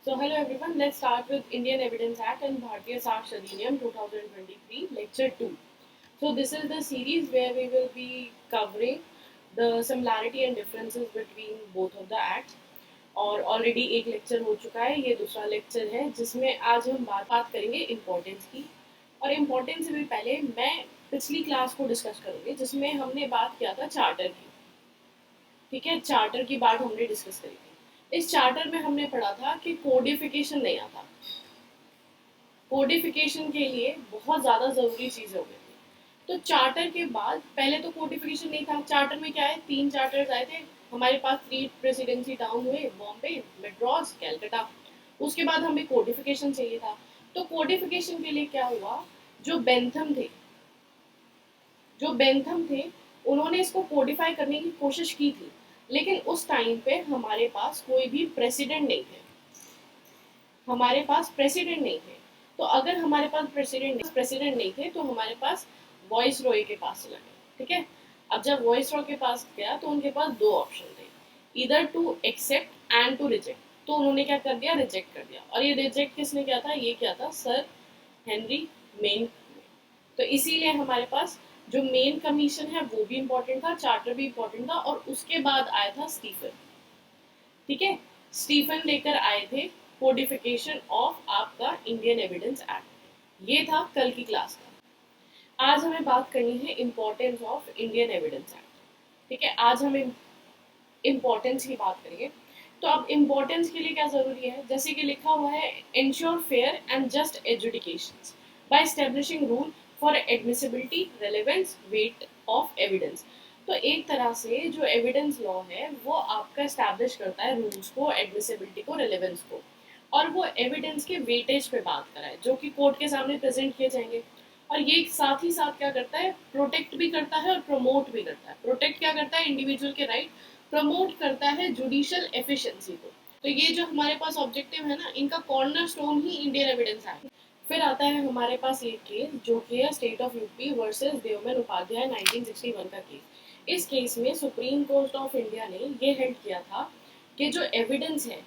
So hello everyone, let's start with Indian Evidence Act and Bharatiya Saksh Adhiniyam 2023, Lecture 2. So this is the series where we will be covering the similarity and differences between both of the acts. और already एक lecture हो चुका है, ये दूसरा lecture है जिसमें आज हम बात करेंगे इम्पोर्टेंस की। और इम्पोर्टेंस से भी पहले मैं पिछली क्लास को डिस्कस करूँगी जिसमें हमने बात किया था चार्टर की। ठीक है, चार्टर की बात हमने डिस्कस करी थी। इस चार्टर में हमने पढ़ा था कि कोडिफिकेशन नहीं आता। कोडिफिकेशन के लिए बहुत ज़्यादा ज़रूरी चीज़ हो गई थी। तो चार्टर के बाद पहले तो कोडिफिकेशन नहीं था। चार्टर में क्या है, 3 चार्टर्स आए थे हमारे पास। 3 प्रेसिडेंसी टाउन हुए, बॉम्बे, मेड्रास, कैलकाटा। उसके बाद हमें कोडिफिकेशन चाहिए था। तो कोडिफिकेशन के लिए क्या हुआ, जो बेंथम थे उन्होंने इसको कोडिफाई करने की कोशिश की थी, लेकिन उस टाइम पे हमारे पास कोई भी प्रेसिडेंट नहीं थे। तो अगर हमारे पास प्रेसिडेंट नहीं थे तो हमारे पास वॉइस रॉय के पास चला गया। ठीक है, अब जब वॉइस रॉय के पास गया तो उनके पास 2 ऑप्शन थे, इधर to accept and to reject. तो उन्होंने क्या कर दिया, रिजेक्ट कर दिया। और ये रिजेक्ट किसने किया था, ये किया था सर हेनरी मेन। तो इसीलिए हमारे पास जो मेन कमीशन है वो भी इम्पोर्टेंट था, चार्टर भी इम्पोर्टेंट था, और उसके बाद आया था स्टीफन। ठीक है, स्टीफन लेकर आए थे कोडिफिकेशन ऑफ आपका इंडियन एविडेंस एक्ट। ये था कल की क्लास का। आज हमें बात करनी है importance of Indian evidence act. ठीक है, आज हम इम्पोर्टेंस की बात करेंगे। तो अब इम्पोर्टेंस के लिए क्या जरूरी है, जैसे कि लिखा हुआ है, ensure fair and just adjudications by establishing rule for admissibility, relevance, weight of evidence. तो एक तरह से जो एविडेंस लॉ है वो आपका एस्टैब्लिश करता है रूल्स को, एडमिसिबिलिटी को, रेलेवेंस को, और वो एविडेंस के वेटेज पे बात कराए जो कि कोर्ट के सामने प्रेजेंट किए जाएंगे। और ये साथ ही साथ क्या करता है, प्रोटेक्ट भी करता है और प्रमोट भी करता है। प्रोटेक्ट क्या करता है, इंडिविजुअल के राइट, प्रमोट करता है जुडिशियल एफिशिएंसी को। तो ये जो हमारे पास ऑब्जेक्टिव है ना, इनका कॉर्नर स्टोन ही इंडियन एविडेंस एक्ट। फिर आता है हमारे पास एक केस जो कि है state of UP versus Devman Upadhyay 1961 का केस। इस केस में सुप्रीम कोर्ट ऑफ इंडिया ने ये हेल्ड किया था कि जो एविडेंस है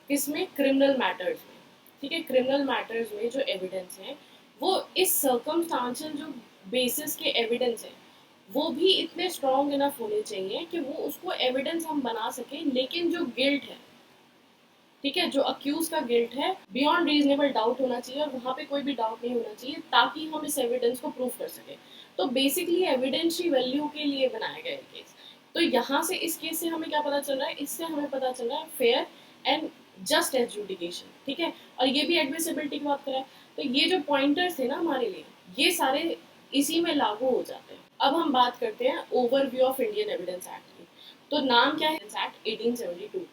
किसमें, क्रिमिनल मैटर्स में। ठीक है, क्रिमिनल मैटर्स में जो एविडेंस है वो इस सर्कमस्टांशियल जो बेसिस के एविडेंस है वो भी इतने स्ट्रॉन्ग इनफ होने चाहिए कि वो उसको एविडेंस हम बना सकें, लेकिन जो गिल्ट है, ठीक है, जो अक्यूज का गिल्ट है, बियॉन्ड रीजनेबल डाउट होना चाहिए और वहां पे कोई भी डाउट नहीं होना चाहिए, ताकि हम इस एविडेंस को प्रूव कर सके। तो बेसिकली एविडेंशियल वैल्यू के लिए बनाया गया है केस। तो यहाँ से इस केस से हमें क्या पता चल रहा है, इससे हमें पता चल रहा है फेयर एंड जस्ट एजुडिकेशन। ठीक है, और ये भी एडमिसिबिलिटी की बात कर रहा है। तो ये जो पॉइंटर्स थे ना हमारे लिए, ये सारे इसी में लागू हो जाते हैं। अब हम बात करते हैं overview of Indian evidence act की। तो नाम क्या है, एक्ट 1872।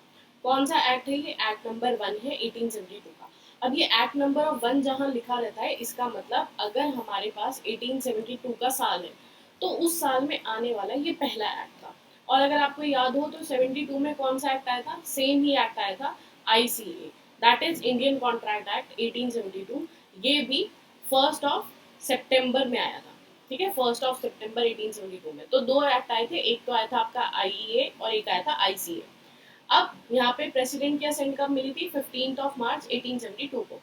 कौन सा एक्ट है ये, एक्ट नंबर 1 है 1872 का। अब ये एक्ट नंबर 1 जहाँ लिखा रहता है, इसका मतलब अगर हमारे पास 1872 का साल है तो उस साल में आने वाला ये पहला एक्ट था। और अगर आपको याद हो तो 72 में कौन सा एक्ट आया था, सेम ही एक्ट आया था, ICA, that is Indian contract act 1872। ये भी 1 सितंबर में आया था। ठीक है, 1 सितंबर 1872 में। तो 2 एक्ट आए थे, एक तो आया था आपका आईईए और एक आया था आईसीए। अब यहाँ पे प्रेसिडेंट की असेंट कब मिली थी, 15 मार्च 1872 को।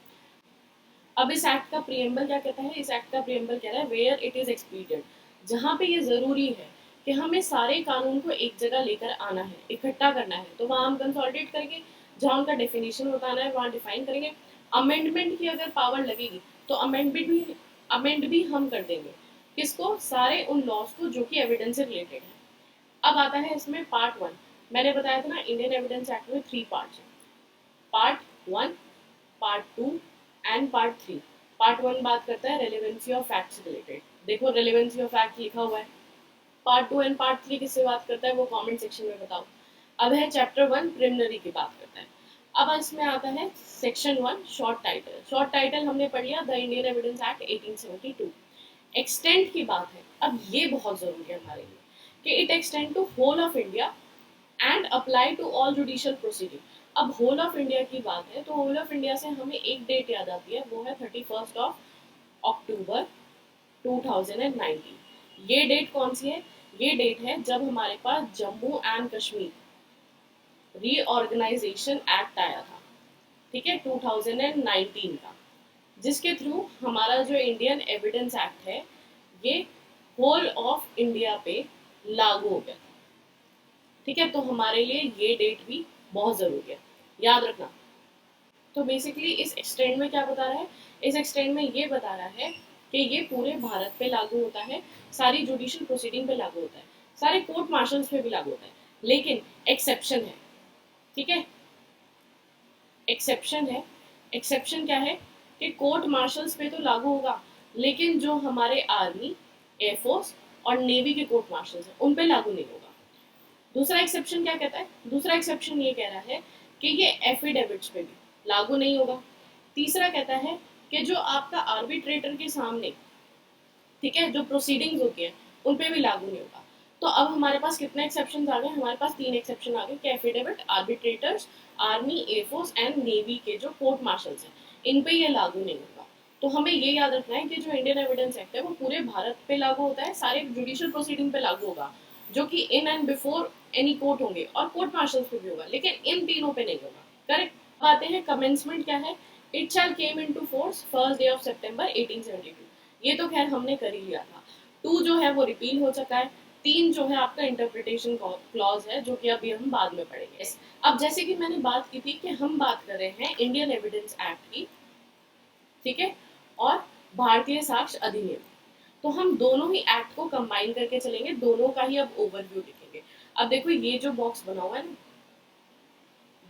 अब इस एक्ट का प्रियम्बल क्या कहता है, इस एक्ट का प्रियम्बल कह रहा है, वेयर इट इज एक्सपीडिएंट, जहाँ पे ये जरूरी है कि हमें सारे कानून को एक जगह लेकर आना है, इकट्ठा करना है, तो वहाँ हम कंसोलिडेट करेंगे, जहाँ उनका डेफिनेशन बताना है वहाँ डिफाइन करेंगे। अमेंडमेंट की अगर पावर लगेगी तो अमेंड भी हम कर देंगे, किसको, सारे उन लॉज को जो कि एविडेंस से रिलेटेड है। अब आता है इसमें पार्ट 1। मैंने बताया था ना, इंडियन एविडेंस एक्ट में 3 पार्ट्स हैं, part 1, part 2 and part 3। Part 1 बात करता है रेलेवेंसी ऑफ फैक्ट से रिलेटेड, देखो रेलेवेंसी ऑफ फैक्ट लिखा हुआ है। पार्ट 2 एंड पार्ट 3 किससे बात करता है वो कमेंट सेक्शन में बताओ। अब है चैप्टर 1 प्रिलिमिनरी की बात करता है। अब इसमें आता है section 1 short title. Short title हमने पढ़ लिया, the Indian evidence act 1872। Extend की बात है, अब ये बहुत जरूरी है हमारे लिए कि it extend to whole of India and apply to all judicial proceeding. अब होल ऑफ इंडिया की बात है तो होल ऑफ इंडिया से हमें एक डेट याद आती है, वो है 31 अक्टूबर 2019। ये डेट कौन सी है, ये डेट है जब हमारे पास Jammu and Kashmir reorganisation act आया था। ठीक है, 2019 का, जिसके थ्रू हमारा जो इंडियन एविडेंस एक्ट है ये होल ऑफ इंडिया पे लागू हो गया था। ठीक है, तो हमारे लिए ये डेट भी बहुत जरूरी है, याद रखना। तो बेसिकली इस एक्सटेंड में क्या बता रहा है, इस एक्सटेंड में ये बता रहा है कि ये पूरे भारत पे लागू होता है, सारी जुडिशियल प्रोसीडिंग पे लागू होता है, सारे कोर्ट मार्शल्स पे भी लागू होता है, लेकिन एक्सेप्शन है। ठीक है, एक्सेप्शन है। एक्सेप्शन क्या है कि कोर्ट मार्शल्स पे तो लागू होगा, लेकिन जो हमारे आर्मी, एयरफोर्स और नेवी के कोर्ट मार्शल्स हैं उन पे लागू नहीं होगा। दूसरा एक्सेप्शन क्या कहता है, दूसरा एक्सेप्शन ये कह रहा है कि ये एफिडेविट्स पे भी लागू नहीं होगा। तीसरा कहता है कि जो आपका आर्बिट्रेटर के सामने, ठीक है, जो प्रोसीडिंग्स होती है उन पे भी लागू नहीं होगा। तो अब हमारे पास कितने एक्सेप्शन आ गए, हमारे पास 3 एक्सेप्शन आ गए कि affidavit, arbitrators, army, air force and navy के जो कोर्ट मार्शल्स हैं इन पे ये लागू नहीं होगा। तो हमें ये याद रखना है कि जो इंडियन एविडेंस एक्ट है वो पूरे भारत पे लागू होता है, सारे जुडिशियल प्रोसीडिंग पे लागू होगा, जो कि इन एंड बिफोर एनी कोर्ट होंगे, और कोर्ट मार्शल्स पे भी होगा, लेकिन इन तीनों पे नहीं होगा। करेक्ट। अब आते हैं कमेंसमेंट क्या है। It shall came into force first day of September 1872। ये तो खैर हमने कर ही लिया था। 2 जो है वो रिपील हो चुका है। 3 जो है आपका इंटरप्रिटेशन क्लॉज है, जो कि अभी हम बाद में पढ़ेंगे। अब जैसे कि मैंने बात की थी कि हम बात कर रहे हैं इंडियन एविडेंस एक्ट की, ठीक है, और भारतीय साक्ष्य अधिनियम। तो हम दोनों ही एक्ट को कंबाइन करके चलेंगे, दोनों का ही अब ओवरव्यू लिखेंगे। अब देखो ये जो बॉक्स बना हुआ है ना,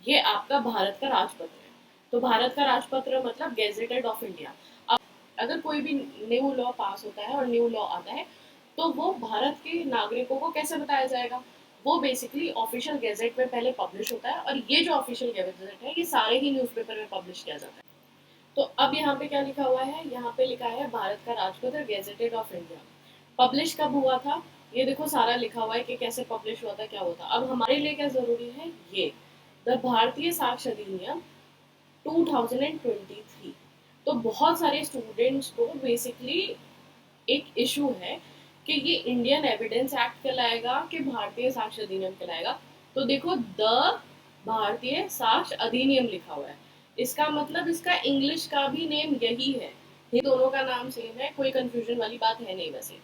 ये आपका भारत का राजपत्र है। तो भारत का राजपत्र मतलब गेजेटेड ऑफ इंडिया। अब अगर कोई भी न्यू लॉ पास होता है और न्यू लॉ आता है, तो वो भारत के नागरिकों को कैसे बताया जाएगा, वो बेसिकली ऑफिशियल गेजेट में पहले पब्लिश होता है, और ये जो ऑफिशियल गेजेट है ये सारे ही न्यूज़पेपर में पब्लिश किया जाता है। तो अब यहाँ पे क्या लिखा हुआ है, यहाँ पे लिखा है भारत का राजपत्र गेजेटेड ऑफ इंडिया। पब्लिश कब हुआ था, ये देखो सारा लिखा हुआ है कि कैसे पब्लिश हुआ था, क्या हुआ था। अब हमारे लिए क्या जरूरी है, ये द भारतीय साक्ष्य अधिनियम 2023। तो बहुत सारे स्टूडेंट्स को बेसिकली एक इशू है कि ये इंडियन एविडेंस एक्ट कहलाएगा कि भारतीय साक्ष्य अधिनियम कहलाएगा। तो देखो द भारतीय साक्ष्य अधिनियम लिखा हुआ है, इसका मतलब इसका इंग्लिश का भी नेम यही है। ये दोनों का नाम सेम है, कोई कंफ्यूजन वाली बात है नहीं। वैसे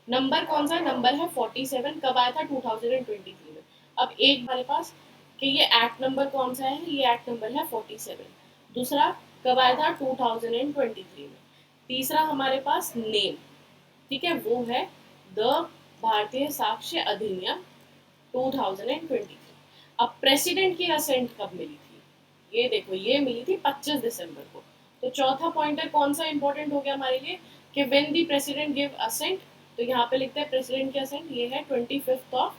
नंबर कौन सा नंबर है, 47। कब आया था, 2023 में। अब एक हमारे पास कि ये एक्ट नंबर कौन सा है, ये एक्ट नंबर है 47। दूसरा कब आया था, 2023 में। तीसरा हमारे पास नेम, ठीक है, वो है द भारतीय साक्ष्य अधिनियम 2023। अब प्रेसिडेंट की असेंट कब मिली थी, ये देखो ये मिली थी 25 दिसंबर को। तो चौथा पॉइंटर कौन सा इंपॉर्टेंट हो गया हमारे लिए कि when the president give assent. तो यहाँ पे लिखते हैं प्रेसिडेंट की असेंट, ये है 25 ऑफ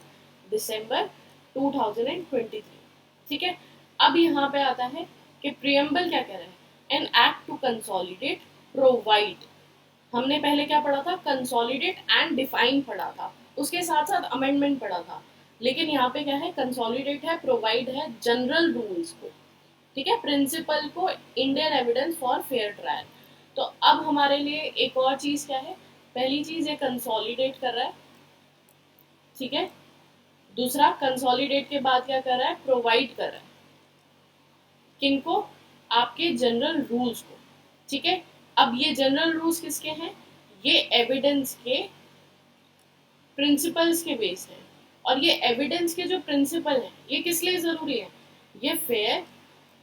दिसंबर 2023। ठीक है। अब यहाँ पे आता है कि प्रियम्बल क्या कह रहा है, an act to consolidate provide. हमने पहले क्या पढ़ा था, कंसोलिडेट एंड डिफाइन पढ़ा था, उसके साथ साथ अमेंडमेंट पढ़ा था। लेकिन यहाँ पे क्या है, कंसोलिडेट है, प्रोवाइड है जनरल रूल्स को, ठीक है, प्रिंसिपल को, Indian evidence for fair trial. तो अब हमारे लिए एक और चीज क्या है, पहली चीज ये कंसोलिडेट कर रहा है, ठीक है। दूसरा कंसोलिडेट के बाद क्या कर रहा है, प्रोवाइड कर रहा है, किनको, आपके जनरल रूल्स को, ठीक है। अब ये जनरल रूल्स किसके हैं, ये एविडेंस के प्रिंसिपल्स के बेस हैं। और ये एविडेंस के जो प्रिंसिपल हैं ये किस लिए जरूरी है, ये फेयर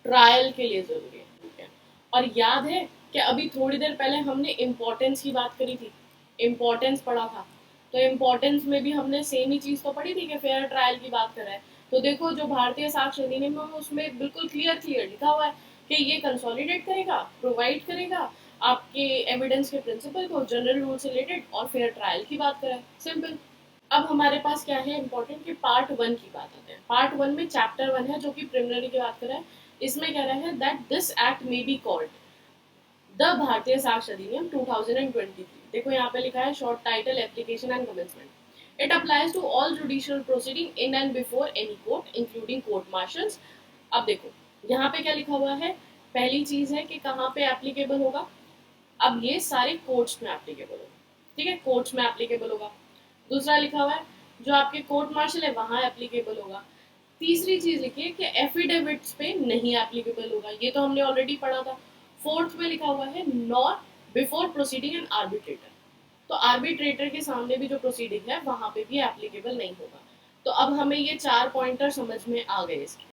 ट्रायल के लिए जरूरी है, ठीक है। और याद है कि अभी थोड़ी देर पहले हमने इम्पोर्टेंस की बात करी थी, इम्पोर्टेंस पढ़ा था। तो इम्पोर्टेंस में भी हमने सेम ही चीज तो पढ़ी थी कि फेयर ट्रायल की बात कर रहा है। तो देखो जो भारतीय साक्ष्य अधिनियम है उसमें बिल्कुल क्लियर लिखा हुआ है कि ये कंसोलिडेट करेगा, प्रोवाइड करेगा आपके एविडेंस के प्रिंसिपल को, जनरल रूल से रिलेटेड, और फेयर ट्रायल की बात करें, सिंपल। अब हमारे पास क्या है इंपॉर्टेंट कि पार्ट 1 की बात आते हैं। पार्ट 1 में चैप्टर 1 है जो कि प्रिलिमिनरी की बात कर रहा है। इसमें कह रहा है that this act may be called the Bharatiya Sakshya Adhiniyam 2023। देखो यहाँ पे लिखा है short title, application and commencement. It applies to all judicial proceeding in and before any court including court martials. अब देखो यहाँ पे क्या लिखा हुआ है, पहली चीज है कि कहाँ पे एप्लीकेबल होगा। अब ये सारे कोर्ट्स में एप्लीकेबल होगा, ठीक है, कोर्ट्स में एप्लीकेबल होगा। दूसरा लिखा हुआ है जो आपके कोर्ट मार्शल है वहां एप्लीकेबल होगा। तीसरी चीज लिखिए कि एफिडेविट्स पे नहीं एप्लीकेबल होगा, ये तो हमने ऑलरेडी पढ़ा था। फोर्थ में लिखा हुआ है not before proceeding N arbitrator, तो आर्बिट्रेटर के सामने भी जो प्रोसीडिंग है वहां पे भी एप्लीकेबल नहीं होगा। तो अब हमें ये चार पॉइंटर समझ में आ गए इसके।